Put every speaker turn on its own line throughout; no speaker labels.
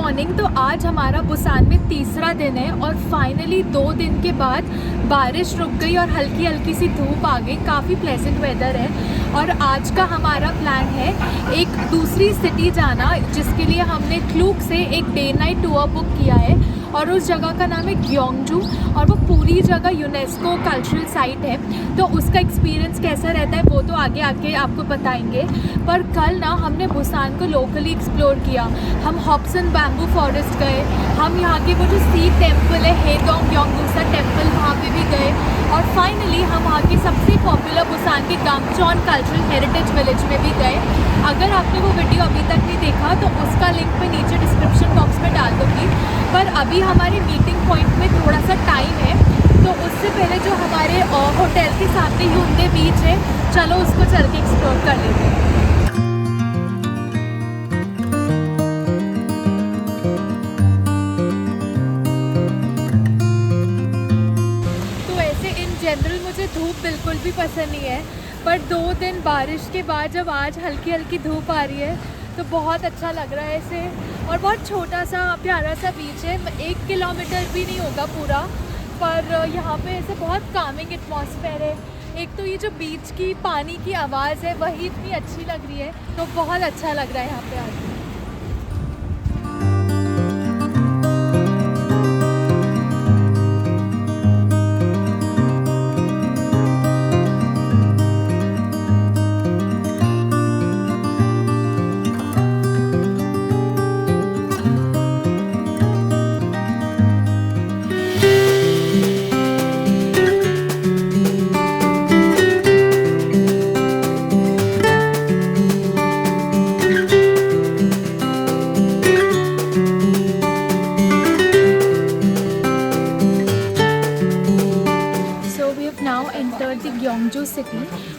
Morning. तो आज हमारा बुसान में तीसरा दिन है और फाइनली 2 दिन के बाद बारिश रुक गई और हल्की हल्की सी धूप आ गई। काफ़ी प्लेजेंट वेदर है और आज का हमारा प्लान है एक दूसरी सिटी जाना, जिसके लिए हमने क्लूक से एक डे नाइट टूर बुक किया है और उस जगह का नाम है ग्योंगजू और वो पूरी जगह यूनेस्को कल्चरल साइट है। तो उसका एक्सपीरियंस कैसा रहता है वो तो आगे आके आपको बताएंगे। पर कल ना हमने बुसान को लोकली एक्सप्लोर किया। हम हॉब्सन बैम्बू फॉरेस्ट गए, हम यहाँ के वो जो सी टेम्पल है हेदोंग ग्योंगसा टेम्पल वहाँ पे भी गए और फाइनली हम वहाँ के सबसे पॉपुलर बुसान के गामचौन कल्चरल हेरिटेज विलेज में भी गए। अगर आपने वो वीडियो अभी तक नहीं देखा तो उसका लिंक मैं नीचे डिस्क्रिप्शन बॉक्स में डाल दूँगी। पर अभी हमारे मीटिंग पॉइंट में थोड़ा सा टाइम है, तो उससे पहले जो हमारे होटल के सामने ह्यूंडे बीच है, चलो उसको चल के एक्सप्लोर कर लेते हैं। तो ऐसे इन जनरल मुझे धूप बिल्कुल भी पसंद नहीं है, पर 2 दिन बारिश के बाद जब आज हल्की हल्की धूप आ रही है तो बहुत अच्छा लग रहा है ऐसे। और बहुत छोटा सा प्यारा सा बीच है, 1 किलोमीटर भी नहीं होगा पूरा, पर यहाँ पे ऐसे बहुत कामिंग एटमॉस्फेयर है। एक तो ये जो बीच की पानी की आवाज़ है वही इतनी अच्छी लग रही है, तो बहुत अच्छा लग रहा है यहाँ पे आके। ग्योंगजू सिटी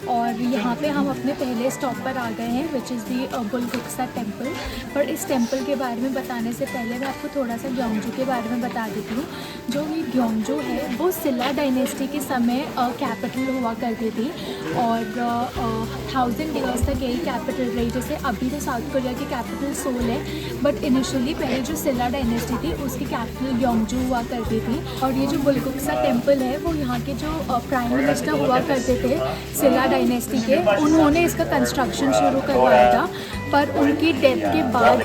और यहाँ पे हम अपने पहले स्टॉप पर आ गए हैं विच इज़ दी बुलगुक्सा टेम्पल। पर इस टेम्पल के बारे में बताने से पहले मैं आपको थोड़ा सा ग्योंगजू के बारे में बता देती हूँ। जो ये ग्योंगजू है वो सिला डायनेस्टी के समय कैपिटल हुआ करती थी और 1000 ईयर्स तक यही कैपिटल रही। जैसे अभी तो साउथ कोरिया की कैपिटल सोल है, बट इनिशियली पहले जो सिला डायनेस्टी थी उसकी कैपिटल ग्योंगजू हुआ करती थी। और ये जो बुलगुक्सा टेम्पल है वो यहाँ के जो प्राइम मिनिस्टर हुआ करते थे सिला डायनेस्टी के, उन्होंने इसका कंस्ट्रक्शन शुरू करवाया था। पर उनकी डेथ के बाद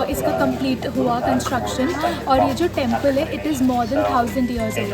इसका कंप्लीट हुआ कंस्ट्रक्शन और ये जो टेम्पल है it is more than 1000 years old.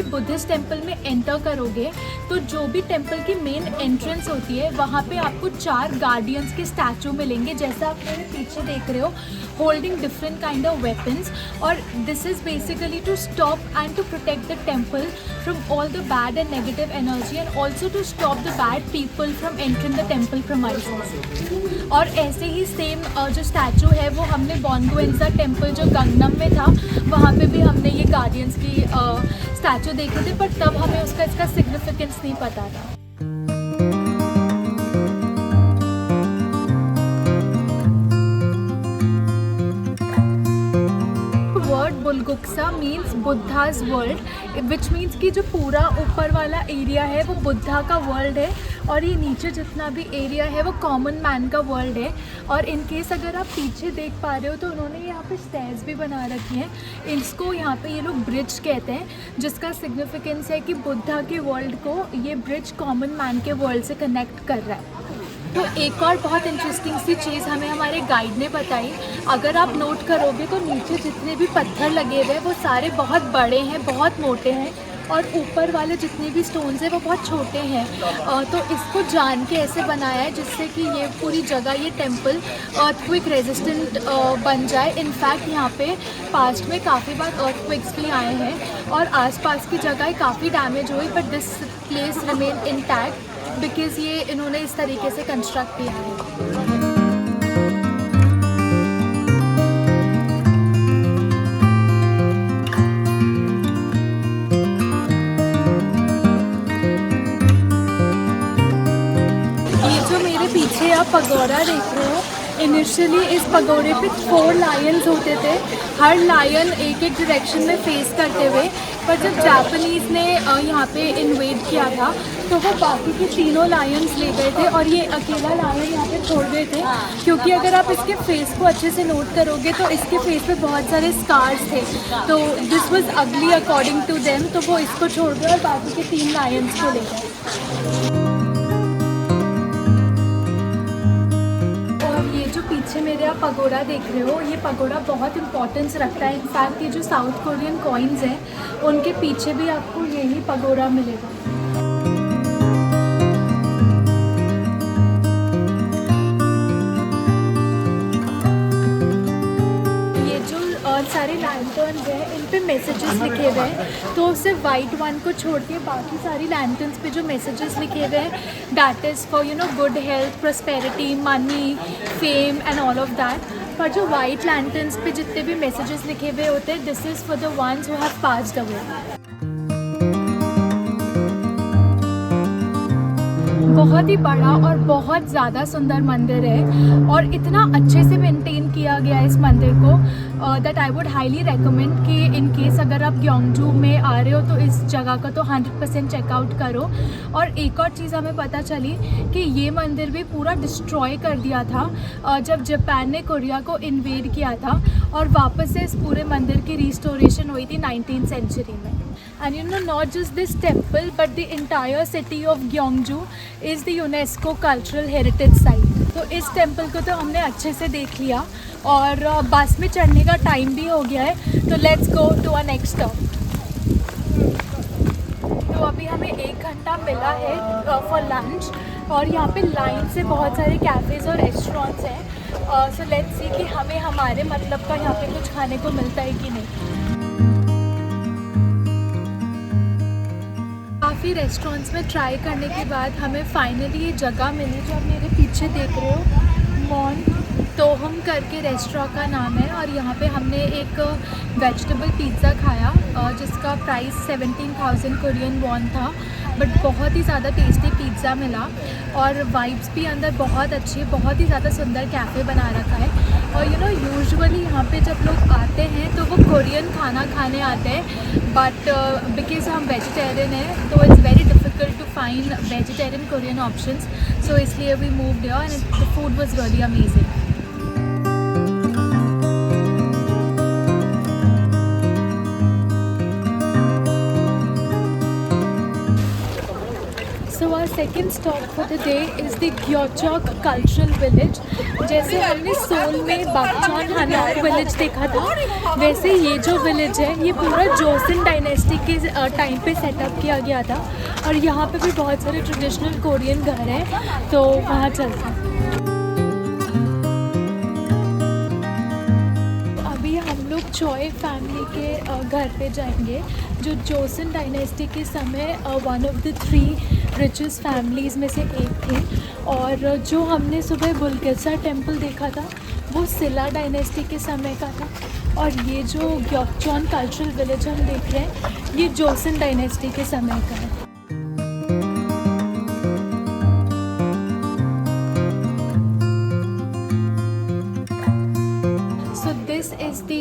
Buddhist temple में एंटर करोगे तो जो भी टेम्पल की मेन एंट्रेंस होती है वहाँ पे आपको 4 गार्डियंस के स्टैचू मिलेंगे, जैसा आप मेरे पीछे देख रहे हो, holding different kind of weapons. और this is basically to stop and to protect the temple from all the bad and negative energy and also to stop the bad people from entering the temple premises. और ऐसे ही same जो statue है वो हमने बोनगुएंजा temple जो Gangnam में था वहाँ पे भी हमने ये गार्डियंस की स्टैचू देखे थे, पर तब हमें इसका सिग्निफिकेंस नहीं पता था। Bulguksa means Buddha's world, which means कि जो पूरा ऊपर वाला एरिया है वो बुद्धा का वर्ल्ड है और ये नीचे जितना भी एरिया है वो कॉमन मैन का वर्ल्ड है। और इन केस अगर आप पीछे देख पा रहे हो तो उन्होंने यहाँ पे स्टेयर्स भी बना रखी हैं, इसको यहाँ पे ये लोग ब्रिज कहते हैं, जिसका सिग्निफिकेंस है कि बुद्धा के वर्ल्ड को ये ब्रिज कॉमन मैन के वर्ल्ड से कनेक्ट कर रहा है। तो एक और बहुत इंटरेस्टिंग सी चीज़ हमें हमारे गाइड ने बताई, अगर आप नोट करोगे तो नीचे जितने भी पत्थर लगे हुए हैं वो सारे बहुत बड़े हैं, बहुत मोटे हैं और ऊपर वाले जितने भी स्टोन्स हैं वो बहुत छोटे हैं। तो इसको जान के ऐसे बनाया है जिससे कि ये पूरी जगह ये टेम्पल अर्थक्वेक रेजिस्टेंट बन जाए। इनफैक्ट यहाँ पे पास्ट में काफ़ी बार अर्थक्वेक्स भी आए हैं और आसपास की जगह काफ़ी डैमेज हुई, but this place remain intact because ये इन्होंने इस तरीके से कंस्ट्रक्ट किया है। पीछे आप पगोड़ा देख रहे हो, इनिशियली इस पगोड़े पे 4 लायंस होते थे, हर लायन एक एक डायरेक्शन में फेस करते हुए। पर जब जापानीज़ ने यहाँ पे इन्वेड किया था तो वो बाकी के तीनों लायंस ले गए थे और ये अकेला लायन यहाँ पे छोड़ गए थे, क्योंकि अगर आप इसके फेस को अच्छे से नोट करोगे तो इसके फेस पे बहुत सारे स्कार्स थे, तो दिस वाज अगली अकॉर्डिंग टू देम, तो वो इसको छोड़ गए और बाकी के 3 लायंस को ले गए। पीछे मेरे आप पगोड़ा देख रहे हो, ये पगोड़ा बहुत इंपॉर्टेंस रखता है। इनफैक्ट ये जो साउथ कोरियन कॉइन्स हैं उनके पीछे भी आपको यही पगोड़ा मिलेगा। सारे लैंटर्न्स हैं, इन पे मैसेजेस लिखे हुए हैं, तो सिर्फ वाइट वन को छोड़ के बाकी सारी लैंटर्न्स पे जो मैसेजेस लिखे हुए हैं, that is for good health, prosperity, money, fame and all of that. पर जो वाइट लैंटर्न्स पे जितने भी मैसेजेस लिखे हुए होते हैं, this is for the ones who have passed away. बहुत ही बड़ा और बहुत ज़्यादा सुंदर मंदिर है और इतना अच्छे से मेंटेन किया गया है इस मंदिर को that I would highly recommend कि इन केस अगर आप ग्योंगजू में आ रहे हो तो इस जगह का तो 100% चेकआउट करो। और एक और चीज़ हमें पता चली कि ये मंदिर भी पूरा डिस्ट्रॉय कर दिया था जब जापान ने कोरिया को इन्वेड किया था, और वापस से इस पूरे मंदिर की रिस्टोरेशन हुई थी 19th सेंचुरी में। And not just this temple but the entire city of Gyeongju is the UNESCO Cultural Heritage Site. तो इस टेम्पल को तो हमने अच्छे से देख लिया और बस में चढ़ने का टाइम भी हो गया है, तो let's go to a next stop. तो अभी हमें 1 घंटा मिला है फॉर लंच और यहाँ पे लाइन से बहुत सारे कैफ़ेज़ और रेस्टोरेंट्स हैं, सो लेट्स सी कि हमें हमारे मतलब का यहाँ पे कुछ खाने को मिलता है कि नहीं। काफ़ी रेस्टोरेंट्स में ट्राई करने के बाद हमें फाइनली ये जगह मिली जो आप मेरे पीछे देख रहे हो, मॉन तोहम करके रेस्टोरेंट का नाम है, और यहाँ पे हमने एक वेजिटेबल पिज़्ज़ा खाया जिसका प्राइस 17,000 कोरियन वॉन था, बट बहुत ही ज़्यादा टेस्टी पिज़्ज़ा मिला और वाइब्स भी अंदर बहुत अच्छी, बहुत ही ज़्यादा सुंदर कैफ़े बना रखा है। और यूजुअली यहाँ पे जब लोग आते हैं तो वो कोरियन खाना खाने आते हैं, बट बिकॉज हम वेजिटेरियन हैं तो it's very difficult to find vegetarian Korean options, so इसलिए we moved here and the food was really amazing. Second stop for the day is the ग्योचॉक कल्चरल विलेज। जैसे हमने सोल में बागचौन हानोक village देखा था, वैसे ये जो विलेज है ये पूरा जोसिन डायनेस्टी के टाइम पे सेटअप किया गया था, और यहाँ पे भी बहुत सारे ट्रेडिशनल कोरियन घर हैं, तो वहाँ चलते हैं। अभी हम लोग चॉय फैमिली के घर पे जाएंगे, जो जोसिन डायनेस्टी के समय one of the 3 richest families में से एक थी, और जो हमने सुबह बुलगेसा टेम्पल देखा था वो सिला डायनेस्टी के समय का था, और ये जो ग्योकचॉन कल्चरल विलेज हम देख रहे हैं ये जोसिन डायनेस्टी के समय का है।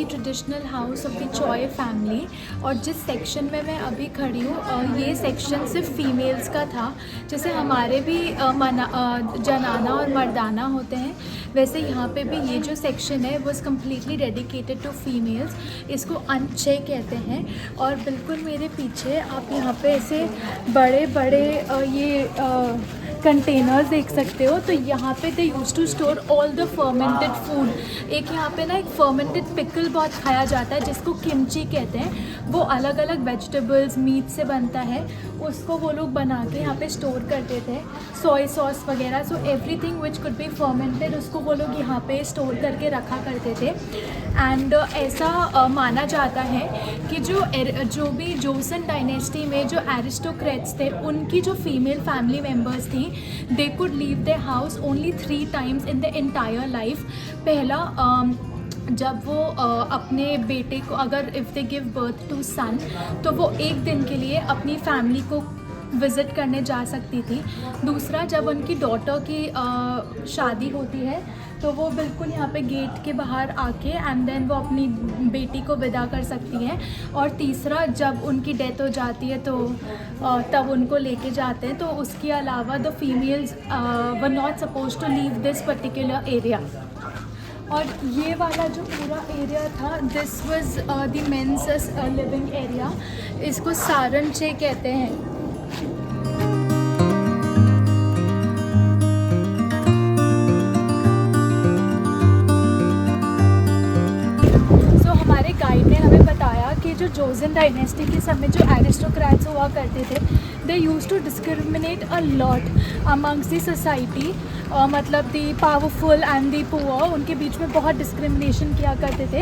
Traditional house of the चॉय family, और जिस सेक्शन में मैं अभी खड़ी हूँ ये सेक्शन सिर्फ फीमेल्स का था। जैसे हमारे भी जनाना और मर्दाना होते हैं, वैसे यहाँ पे भी ये जो सेक्शन है वो कम्प्लीटली डेडिकेटेड टू फीमेल्स, इसको अनचे कहते हैं। और बिल्कुल मेरे पीछे आप यहाँ पे ऐसे बड़े बड़े ये कंटेनर्स देख सकते हो, तो यहाँ पे they used to store all the fermented food. एक यहाँ पे ना एक फर्मेंटेड पिकल बहुत खाया जाता है जिसको किमची कहते हैं, वो अलग अलग वेजिटेबल्स मीट से बनता है, उसको वो लोग बना के यहाँ पे स्टोर करते थे, सोया सॉस वगैरह, so everything which could be fermented उसको वो लोग यहाँ पे स्टोर करके रखा करते थे। एंड ऐसा माना जाता है कि जो भी जोसन डायनेस्टी में जो एरिस्टोक्रेट्स थे उनकी जो फीमेल फैमिली मेम्बर्स थी, they could leave their house only 3 times in the entire life. पहला जब वो अपने बेटे को, अगर if they give birth to son, तो वो एक दिन के लिए अपनी फैमिली को विज़िट करने जा सकती थी। दूसरा, जब उनकी डॉटर की शादी होती है तो वो बिल्कुल यहाँ पे गेट के बाहर आके एंड देन वो अपनी बेटी को विदा कर सकती हैं। और तीसरा, जब उनकी डेथ हो जाती है तो तब उनको लेके जाते हैं। तो उसके अलावा the females were not suppose to leave this particular area. और ये वाला जो पूरा एरिया था, this was the men's living area. इसको सारंचे कहते हैं। गाइड ने हमें बताया कि जो जोसेन डायनेस्टी के समय जो एरिस्टोक्रेट्स हुआ करते थे, they used to discriminate a lot amongst the society. मतलब the powerful and the poor, उनके बीच में बहुत डिस्क्रिमिनेशन किया करते थे।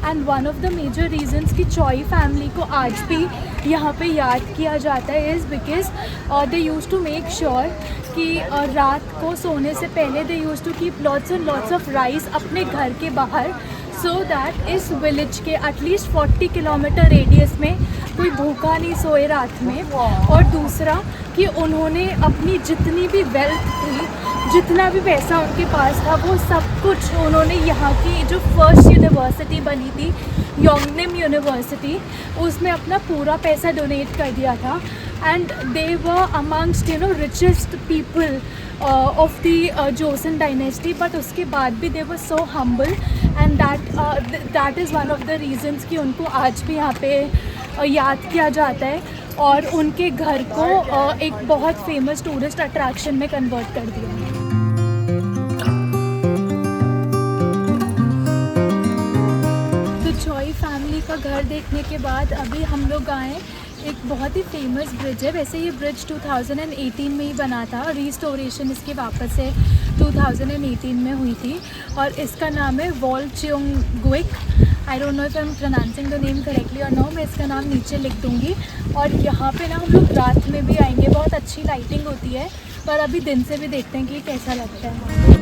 And one of the major reasons कि चॉय फैमिली को आज भी यहाँ पे याद किया जाता है is because they used to make sure कि रात को सोने से पहले they used to keep lots and lots of rice अपने घर के बाहर, सो दैट इस विलेज के एटलीस्ट 40 किलोमीटर रेडियस में कोई भूखा नहीं सोए रात में। और दूसरा कि उन्होंने अपनी जितनी भी वेल्थ थी, जितना भी पैसा उनके पास था, वो सब कुछ उन्होंने यहाँ की जो फर्स्ट यूनिवर्सिटी बनी थी, योंगनेम यूनिवर्सिटी, उसमें अपना पूरा पैसा डोनेट कर दिया था। And they were amongst richest people of the Joseon dynasty. But उसके बाद भी they were so humble and that is one of the reasons कि उनको आज भी यहाँ पे याद किया जाता है और उनके घर को एक बहुत फेमस टूरिस्ट अट्रैक्शन में कन्वर्ट कर दिया। तो चॉय फैमिली का घर देखने के बाद अभी हम लोग आए एक बहुत ही फेमस ब्रिज है। वैसे ये ब्रिज 2018 में ही बना था, रिस्टोरेशन इसकी वापस से 2018 में हुई थी और इसका नाम है वॉल चियोंगविक। I don't know if I am pronouncing the name correctly और नो, मैं इसका नाम नीचे लिख दूँगी। और यहाँ पे ना हम लोग रात में भी आएंगे, बहुत अच्छी लाइटिंग होती है, पर अभी दिन से भी देखते हैं कि कैसा लगता है।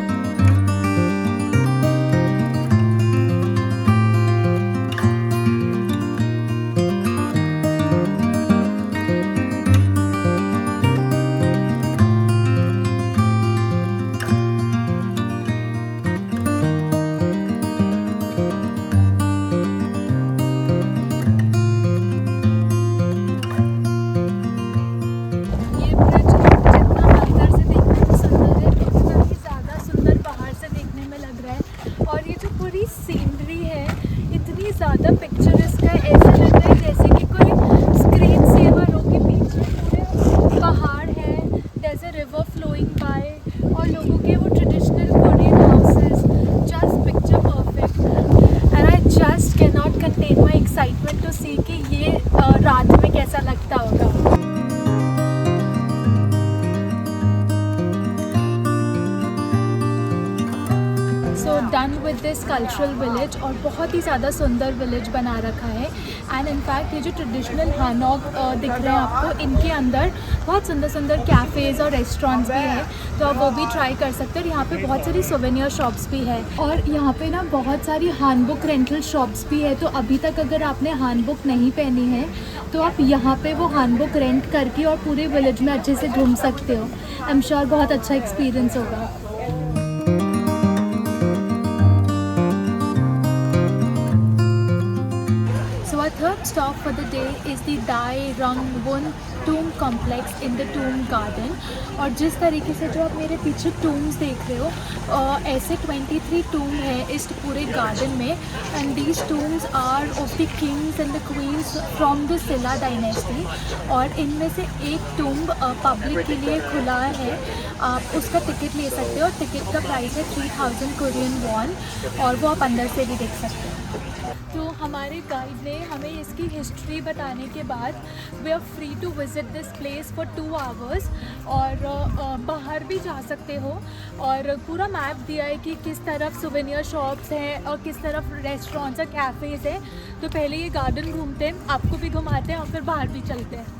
सीनरी है इतनी ज़्यादा पिक्चरस्क है, ऐसा लग रहा है जैसे कि कोई स्क्रीन सेवर हो के पीछे पूरे पहाड़ है, there is a river flowing by और लोगों के वो traditional Korean houses, just picture perfect. And I just can not contain my excitement to see कि ये रात में कैसा लगता होगा। Done with this cultural village और बहुत ही ज़्यादा सुंदर विलेज बना रखा है। एंड इनफैक्ट ये जो ट्रेडिशनल हानोक दिख रहे हैं आपको, इनके अंदर बहुत सुंदर सुंदर कैफ़ेज़ और रेस्टोरेंट्स भी हैं, तो आप वो भी ट्राई कर सकते हैं। और यहाँ पे बहुत सारी सोवेनियर शॉप्स भी है और यहाँ पे ना बहुत सारी हानबुक रेंटल शॉप्स भी है। तो अभी तक अगर आपने हानबुक नहीं पहनी है तो आप यहाँ पे वो हानबुक रेंट करके और पूरे विलेज में अच्छे से घूम सकते हो। आई एम श्योर बहुत अच्छा एक्सपीरियंस होगा। Our third stop for the day is the Dai Rang Bun tomb complex in the tomb garden. और जिस तरीके से जो आप मेरे पीछे टूम्स देख रहे हो, ऐसे 23 टूम है इस पूरे गार्डन में। And these tombs are of the kings and the queens from the Silla dynasty. और इनमें से एक टूम पब्लिक के लिए खुला है, आप उसका टिकट ले सकते हो और टिकट का प्राइस है 3000 कोरियन वॉन और वो आप अंदर से भी देख सकते हो। तो हमारे गाइड ने हमें इसकी हिस्ट्री बताने के बाद we are free to visit this place for 2 hours और बाहर भी जा सकते हो। और पूरा मैप दिया है कि किस तरफ सुवेनियर शॉप्स हैं और किस तरफ रेस्टोरेंट्स और कैफ़ेज़ हैं। तो पहले ये गार्डन घूमते हैं, आपको भी घुमाते हैं और फिर बाहर भी चलते हैं।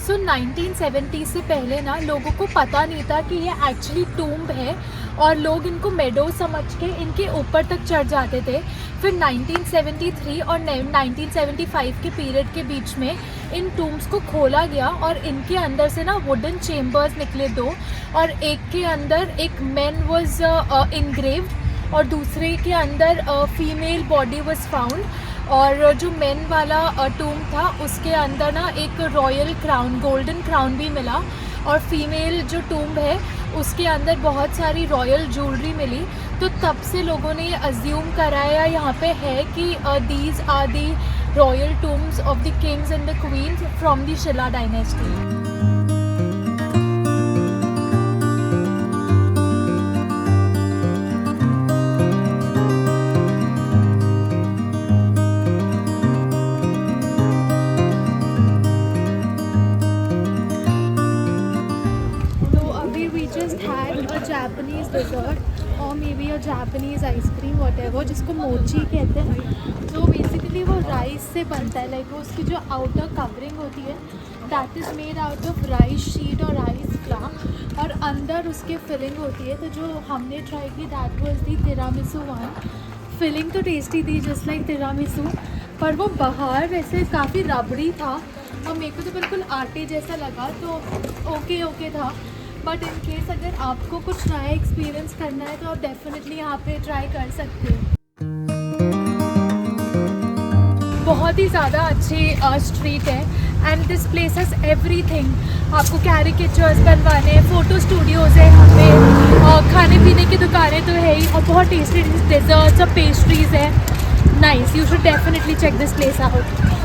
सो 1970 से पहले ना लोगों को पता नहीं था कि ये एक्चुअली टूम्ब है और लोग इनको मेडो समझ के इनके ऊपर तक चढ़ जाते थे। फिर 1973 और 1975 के पीरियड के बीच में इन टूम्स को खोला गया और इनके अंदर से ना वुडन चेम्बर्स निकले 2, और एक के अंदर एक मैन वाज इनग्रेव्ड और दूसरे के अंदर फीमेल बॉडी वाज फाउंड। और जो मेन वाला टूम था उसके अंदर ना एक रॉयल क्राउन, गोल्डन क्राउन भी मिला, और फीमेल जो टूम है उसके अंदर बहुत सारी रॉयल ज्वेलरी मिली। तो तब से लोगों ने ये अज्यूम कराया यहाँ पे है कि these are the royal tombs of the kings and the queens from the Silla dynasty. Japanese dessert or maybe a Japanese ice cream whatever, जिसको मोची कहते हैं। तो बेसिकली वो राइस से बनता है, लाइक वो उसकी जो आउटर कवरिंग होती है that is made out of rice sheet और राइस फ्लावर, और अंदर उसके फिलिंग होती है। तो जो हमने ट्राई की that was the tiramisu one. Filling तो टेस्टी थी जस्ट लाइक तिरामिसू, पर वो बाहर वैसे काफ़ी रबड़ी था और मेरे को तो बिल्कुल आटे जैसा लगा, तो ओके था। बट इन केस अगर आपको कुछ नया एक्सपीरियंस करना है तो आप डेफिनेटली यहाँ पे ट्राई कर सकते हो। बहुत ही ज़्यादा अच्छी स्ट्रीट है and this place has everything. आपको कैरिकेचर्स बनवाने हैं, फ़ोटो स्टूडियोज़ है यहाँ पे, और खाने पीने की दुकानें तो है ही, और बहुत टेस्टी डेजर्ट्स और पेस्ट्रीज़ है। Nice, you should definitely check this place out.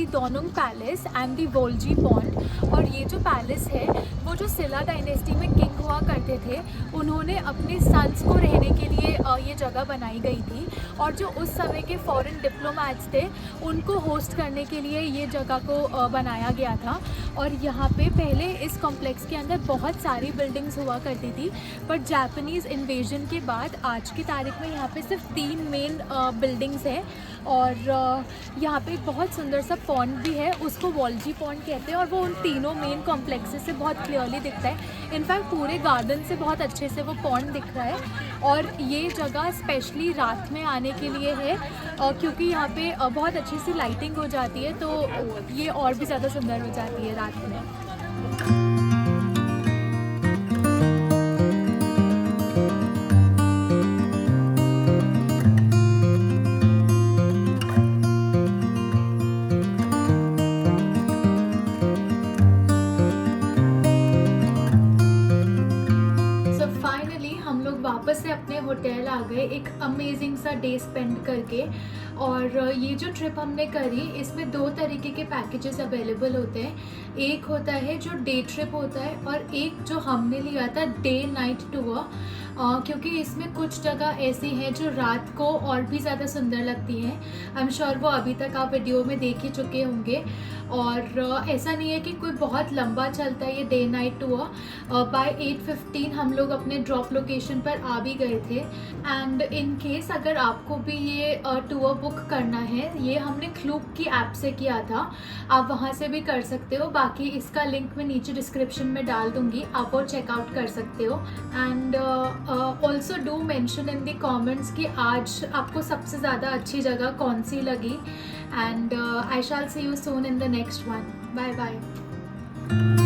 दोनोंग palace and the Wolji pond. और ये जो पैलेस है वो जो सिला डायनेस्टी में किंग हुआ करते थे उन्होंने अपने सन्स को रहने के लिए ये जगह बनाई गई थी, और जो उस समय के फॉरेन डिप्लोमैट्स थे उनको होस्ट करने के लिए ये जगह को बनाया गया था। और यहाँ पे पहले इस कॉम्प्लेक्स के अंदर बहुत सारी बिल्डिंग्स हुआ करती थी, बट जापानीज़ इन्वेजन के बाद आज की तारीख में यहाँ पे सिर्फ 3 मेन बिल्डिंग्स हैं। और यहाँ पे एक बहुत सुंदर सा पॉन्ड भी है, उसको वोल्जी पॉन्ड कहते हैं, और वो उन तीनों मेन कॉम्प्लेक्सेस से बहुत क्लियरली दिखता है। इनफैक्ट पूरे गार्डन से बहुत अच्छे से वो पॉन्ड दिख रहा है। और ये जगह स्पेशली रात में आने के लिए है क्योंकि यहाँ पे बहुत अच्छी सी लाइटिंग हो जाती है, तो ये और भी ज़्यादा सुंदर हो जाती है रात में। वापस से अपने होटल आ गए एक अमेजिंग सा डे स्पेंड करके। और ये जो ट्रिप हमने करी इसमें 2 तरीके के पैकेजेस अवेलेबल होते हैं। एक होता है जो डे ट्रिप होता है और एक जो हमने लिया था डे नाइट टूर, क्योंकि इसमें कुछ जगह ऐसी हैं जो रात को और भी ज़्यादा सुंदर लगती हैं। आई एम श्योर वो अभी तक आप वीडियो में देख ही चुके होंगे। और ऐसा नहीं है कि कोई बहुत लंबा चलता है ये डे नाइट टूर। बाय 8:15 हम लोग अपने ड्रॉप लोकेशन पर आ भी गए थे। एंड इन केस अगर आपको भी ये टूर बुक करना है, ये हमने क्लूब की ऐप से किया था, आप वहाँ से भी कर सकते हो। बाकी इसका लिंक मैं नीचे डिस्क्रिप्शन में डाल दूँगी, आप वो चेकआउट कर सकते हो। And also do mention in the comments कि आज आपको सबसे ज़्यादा अच्छी जगह कौन सी लगी। And I shall see you soon in the next one. Bye bye.